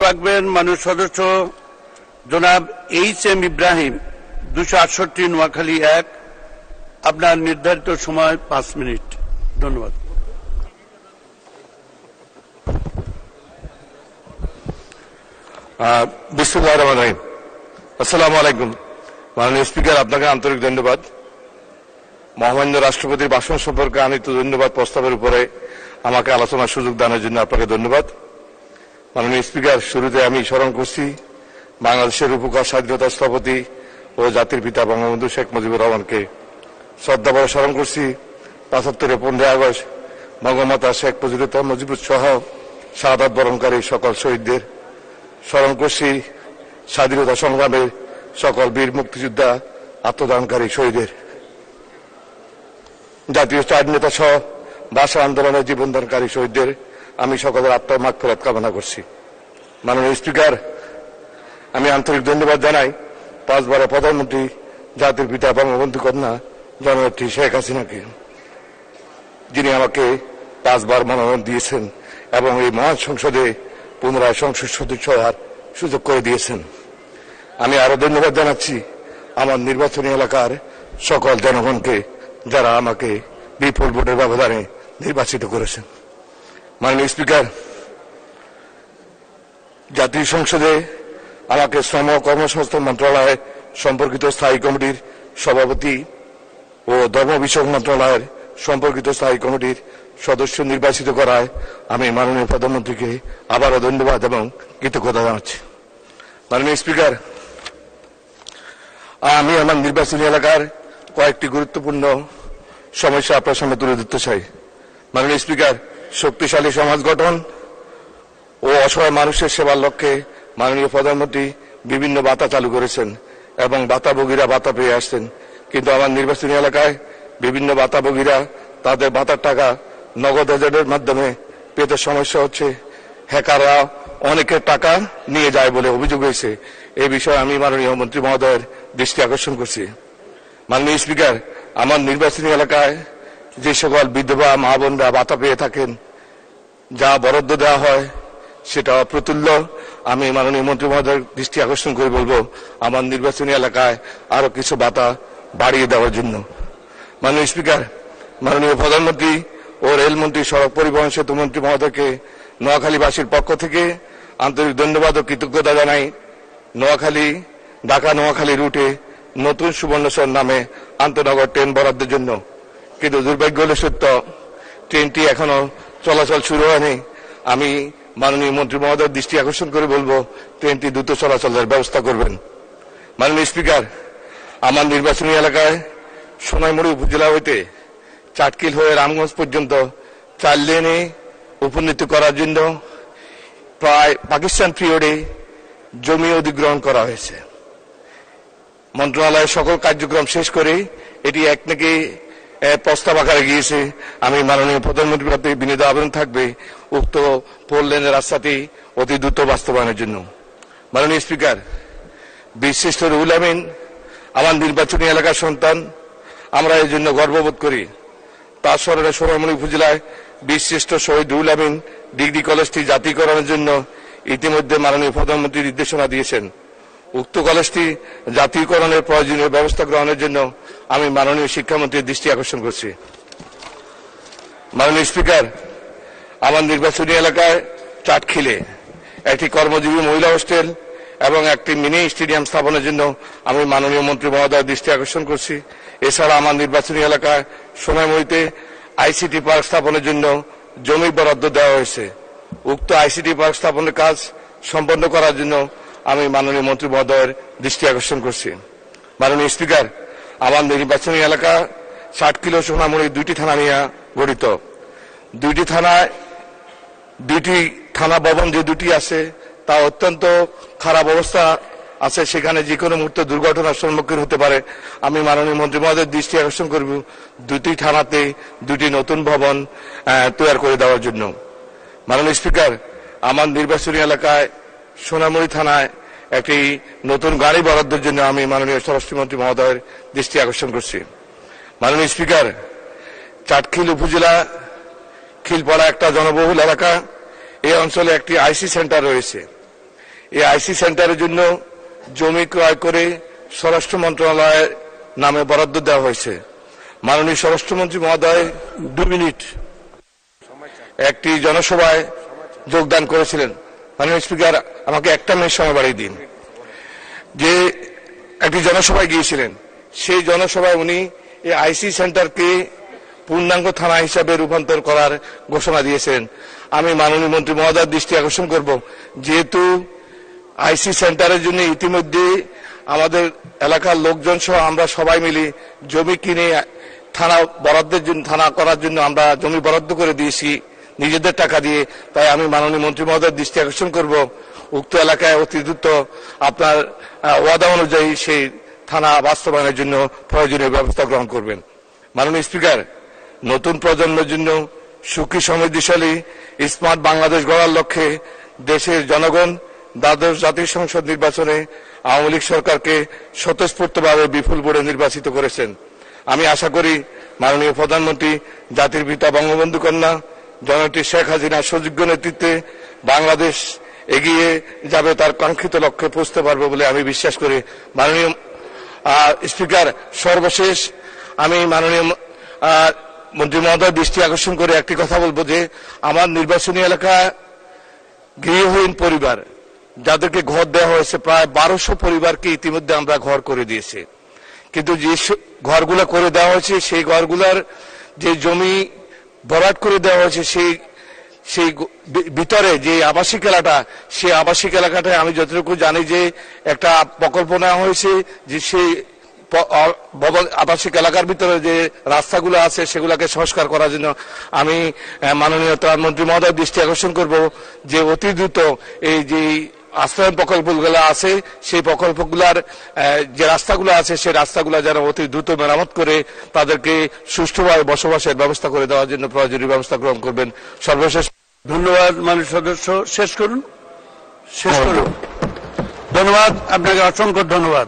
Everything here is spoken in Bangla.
রাখবেন মাননীয় সদস্য জনাব এইচ.এম. ইব্রাহিম, 268 নোয়াখালী 1। আপনার নির্ধারিত সময় 5 মিনিট। ধন্যবাদ। বিসমিল্লাহির রহমানির রহিম। আসসালামু আলাইকুম। মাননীয় স্পিকার, আপনাকে আন্তরিক ধন্যবাদ। মহামান্য রাষ্ট্রপতির ভাষণ সম্পর্কে আনিত ধন্যবাদ প্রস্তাবের উপরে আমাকে আলোচনার সুযোগ দানের জন্য আপনাকে ধন্যবাদ। মাননীয় স্পিকার, শুরুতে আমি স্মরণ করছি বাংলাদেশের রূপকার স্বাধীনতা স্থপতি ও জাতির পিতা বঙ্গবন্ধু শেখ মুজিবুর রহমানকে শ্রদ্ধাভরে স্মরণ করছি। ৭৫ 15 আগস্ট বঙ্গমাতা শেখ মুজিবুর সহ শাহাদাত বরণকারী সকল শহীদদের স্মরণ করছি। স্বাধীনতা সংগ্রামের সকল বীর মুক্তিযোদ্ধা, আত্মদানকারী শহীদের, জাতীয় স্বাধীনতা সহ ভাষা আন্দোলনের জীবনদানকারী শহীদদের আমি সকলের আত্মার মাগফিরাত কামনা করছি। মাননীয় স্পিকার, আমি আন্তরিক ধন্যবাদ জানাই 5 বারের প্রধানমন্ত্রী জাতির পিতা বঙ্গবন্ধু কন্যা জননেত্রী শেখ হাসিনাকে, যিনি আমাকে 5 বার মনোনয়ন দিয়েছেন এবং এই মহান সংসদে পুনরায় সংসদ সদস্য হওয়ার সুযোগ করে দিয়েছেন। আমি আরো ধন্যবাদ জানাচ্ছি আমার নির্বাচনী এলাকার সকল জনগণকে, যারা আমাকে বিপুল ভোটের ব্যবধানে নির্বাচিত করেছেন। মাননীয় স্পিকার, জাতীয় সংসদে আমাকে শ্রম ও কর্মসংস্থান মন্ত্রণালয় সম্পর্কিত স্থায়ী কমিটির সভাপতি ও ধর্ম বিষয়ক মন্ত্রণালয়ের সম্পর্কিত স্থায়ী কমিটির সদস্য নির্বাচিত করায় আমি মাননীয় প্রধানমন্ত্রীকে আবারও ধন্যবাদ এবং কৃতজ্ঞতা জানাচ্ছি। মাননীয় স্পিকার, আমি আমার নির্বাচনী এলাকার কয়েকটি গুরুত্বপূর্ণ সমস্যা আপনার সামনে তুলে ধরতে চাই। মাননীয় স্পিকার, শক্তিশালী সমাজ গঠন ও অসহায় মানুষের সেবার লক্ষ্যে মাননীয় প্রধানমন্ত্রী বিভিন্ন ভাতা চালু করেছেন এবং ভাতাভোগীরা ভাতা পেয়ে আসছেন। কিন্তু আমার নির্বাচনী এলাকায় বিভিন্ন ভাতাভোগীরা তাদের ভাতার টাকা নগদ এজেন্টের মাধ্যমে পেতে সমস্যা হচ্ছে। হ্যাকাররা অনেকের টাকা নিয়ে যায় বলে অভিযোগ হয়েছে। এই বিষয়ে আমি মাননীয় মন্ত্রী মহোদয়ের দৃষ্টি আকর্ষণ করছি। মাননীয় স্পিকার, আমার নির্বাচনী এলাকায় যে সকল বিধবা মা বোনরা ভাতা পেয়ে থাকেন, যা বরাদ্দ দেওয়া হয় সেটা অপ্রতুল্য। আমি মাননীয় মন্ত্রী মহোদয়ের দৃষ্টি আকর্ষণ করে বলবো আমার নির্বাচনী এলাকায় আরো কিছু ভাতা বাড়িয়ে দেওয়ার জন্য। মাননীয় স্পিকার, মাননীয় প্রধানমন্ত্রী ও রেলমন্ত্রী, সড়ক পরিবহন সেতু মন্ত্রী মহোদয়কে নোয়াখালীবাসীর পক্ষ থেকে আন্তরিক ধন্যবাদ ও কৃতজ্ঞতা জানাই। ঢাকা নোয়াখালী রুটে নতুন সুবর্ণচর নামে আন্তনগর ট্রেন বরাদ্দের জন্য, কিন্তু দুর্ভাগ্য হলে সত্য, ট্রেনটি এখনো চলাচল শুরু হয়নি। আমি মাননীয় মন্ত্রী মহোদয়ের দৃষ্টি আকর্ষণ করে বলবো ট্রেনটি দ্রুত চলাচলের ব্যবস্থা করবেন। মাননীয় স্পিকার, আমার নির্বাচনী এলাকায় সোনাইমুড়ি উপজেলা হইতে চাটকিল হয়ে রামগঞ্জ পর্যন্ত 4 লেনে উপনীত করার জন্য প্রায় পাকিস্তান পিরিয়ডে জমি অধিগ্রহণ করা হয়েছে। মন্ত্রণালয়ের সকল কার্যক্রম শেষ করে এটি একদিকে প্রস্তাব আকারে গিয়েছে। আমি মাননীয় প্রধানমন্ত্রীর প্রতি বিনীত আবেদন থাকবে উক্ত 4 লেনের রাস্তাটি অতি দ্রুত বাস্তবায়নের জন্য। মাননীয় স্পিকার, বীরশ্রেষ্ঠ রুহুল আমিন আমার নির্বাচনী এলাকার সন্তান। আমরা এই জন্য গর্ববোধ করি। তার স্মরণে সোনাইমুড়ি উপজেলায় বীরশ্রেষ্ঠ শহীদ রুহুল আমিন ডিগ্রি কলেজটি জাতীয়করণের জন্য ইতিমধ্যে মাননীয় প্রধানমন্ত্রী নির্দেশনা দিয়েছেন। উক্ত কলেজটি জাতীয়করণের প্রয়োজনীয় ব্যবস্থা গ্রহণের জন্য আমি মাননীয় শিক্ষামন্ত্রীর দৃষ্টি আকর্ষণ করছি। মাননীয় স্পিকার, আমার নির্বাচনী এলাকায় চাটখিলে একটি কর্মজীবী মহিলা হোস্টেল এবং একটি মিনি স্টেডিয়াম স্থাপনের জন্য আমি মাননীয় মন্ত্রী মহোদয়ের দৃষ্টি আকর্ষণ করছি। এছাড়া আমার নির্বাচনী এলাকায় সোনাইমুড়িতে আইসিটি পার্ক স্থাপনের জন্য জমি বরাদ্দ দেওয়া হয়েছে। উক্ত আইসিটি পার্ক স্থাপনের কাজ সম্পন্ন করার জন্য আমি মাননীয় মন্ত্রী মহোদয়ের দৃষ্টি আকর্ষণ করছি। মাননীয় স্পিকার, আমার নির্বাচনী এলাকা 60 কিলো সোনামুড়ি 2টি থানা নিয়ে গঠিত। 2টি থানা ভবন যে 2টি আছে তা অত্যন্ত খারাপ অবস্থা আছে। সেখানে যে কোনো মুহূর্তে দুর্ঘটনার সম্মুখীন হতে পারে। আমি মাননীয় মন্ত্রী মহোদয়ের দৃষ্টি আকর্ষণ করব 2টি থানাতে 2টি নতুন ভবন তৈরি করে দেওয়ার জন্য। মাননীয় স্পিকার, আমার নির্বাচনী এলাকায় সোনামুড়ি থানায় একটি নতুন গাড়ি বরাদ্দের জন্য আমি মাননীয় স্বরাষ্ট্রমন্ত্রী মহোদয়ের দৃষ্টি আকর্ষণ করছি। মাননীয় স্পিকার, চাটখিল উপজেলা খিলপাড়া একটা জনবহুল এলাকা। এই অঞ্চলে একটি আইসি সেন্টার রয়েছে। এই আইসি সেন্টারের জন্য জমি ক্রয় করে স্বরাষ্ট্র মন্ত্রণালয়ের নামে বরাদ্দ দেওয়া হয়েছে। মাননীয় স্বরাষ্ট্রমন্ত্রী মহোদয় 2 মিনিট। একটি জনসভায় যোগদান করেছিলেন। মাননীয় স্পিকার, আমাকে 1 মিনিট সময় বাড়িয়ে দিন। যে একটি জনসভায় গিয়েছিলেন, সেই জনসভায় উনি এই আইসি সেন্টারকে পূর্ণাঙ্গ থানা হিসাবে রূপান্তর করার ঘোষণা দিয়েছেন। আমি মাননীয় মন্ত্রী মহোদয়ের দৃষ্টি আকর্ষণ করব, যেহেতু আইসি সেন্টারের জন্য ইতিমধ্যে আমাদের এলাকার লোকজন সহ আমরা সবাই মিলে জমি কিনে থানা বরাদ্দের জন্য, থানা করার জন্য আমরা জমি বরাদ্দ করে দিয়েছি নিজেদের টাকা দিয়ে। তাই আমি মাননীয় মন্ত্রী মহোদয়ের দৃষ্টি আকর্ষণ করব, উক্ত এলাকায় অতি দ্রুত আপনার ওয়াদা অনুযায়ী সেই থানা বাস্তবায়নের জন্য প্রয়োজনীয় ব্যবস্থা গ্রহণ করবেন। মাননীয় স্পিকার, নতুন প্রজন্মের জন্য সুখী সমৃদ্ধিশালী স্মার্ট বাংলাদেশ গড়ার লক্ষ্যে দেশের জনগণ দ্বাদশ জাতীয় সংসদ নির্বাচনে আওয়ামী লীগ সরকারকে স্বতঃস্ফূর্তভাবে বিপুল ভোটে নির্বাচিত করেছেন। আমি আশা করি মাননীয় প্রধানমন্ত্রী, জাতির পিতা বঙ্গবন্ধু কন্যা জননেত্রী শেখ হাসিনার সুযোগ্য নেতৃত্বে বাংলাদেশ এগিয়ে যাবে, তার কাঙ্ক্ষিত লক্ষ্যে পৌঁছতে পারবে বলে আমি বিশ্বাস করি। মাননীয় স্পিকার, সর্বশেষ আমি মাননীয় মন্ত্রী মহোদয়ের দৃষ্টি আকর্ষণ করে একটি কথা বলবো, যে আমার নির্বাচনী এলাকা গৃহহীন পরিবার যাদেরকে ঘর দেওয়া হয়েছে, প্রায় 1200 পরিবারকে ইতিমধ্যে আমরা ঘর করে দিয়েছি। কিন্তু যে ঘরগুলো করে দেওয়া হয়েছে, সেই ঘরগুলার যে জমি ভরাট করে দেওয়া হয়েছে, সেই ভিতরে যে আবাসিক এলাকা, সেই আবাসিক এলাকাটায় আমি যতটুকু জানি যে একটা প্রকল্প নেওয়া হয়েছে, যে সেই আবাসিক এলাকার ভিতরে যে রাস্তাগুলো আছে সেগুলোকে সংস্কার করার জন্য আমি মাননীয় প্রধানমন্ত্রী মহোদয়ের দৃষ্টি আকর্ষণ করব, যে অতি দ্রুত এই যে আশ্রয় প্রকল্পগুলো আছে, সেই প্রকল্পগুলোর যে রাস্তাগুলো আছে, সেই রাস্তাগুলো যেন অতি দ্রুত মেরামত করে তাদেরকে সুষ্ঠুভাবে বসবাসের ব্যবস্থা করে দেওয়ার জন্য প্রয়োজনীয় ব্যবস্থা গ্রহণ করবেন। সর্বশেষ ধন্যবাদ মাননীয় সদস্য। শেষ করুন। ধন্যবাদ আপনাকে, অসংখ্য ধন্যবাদ।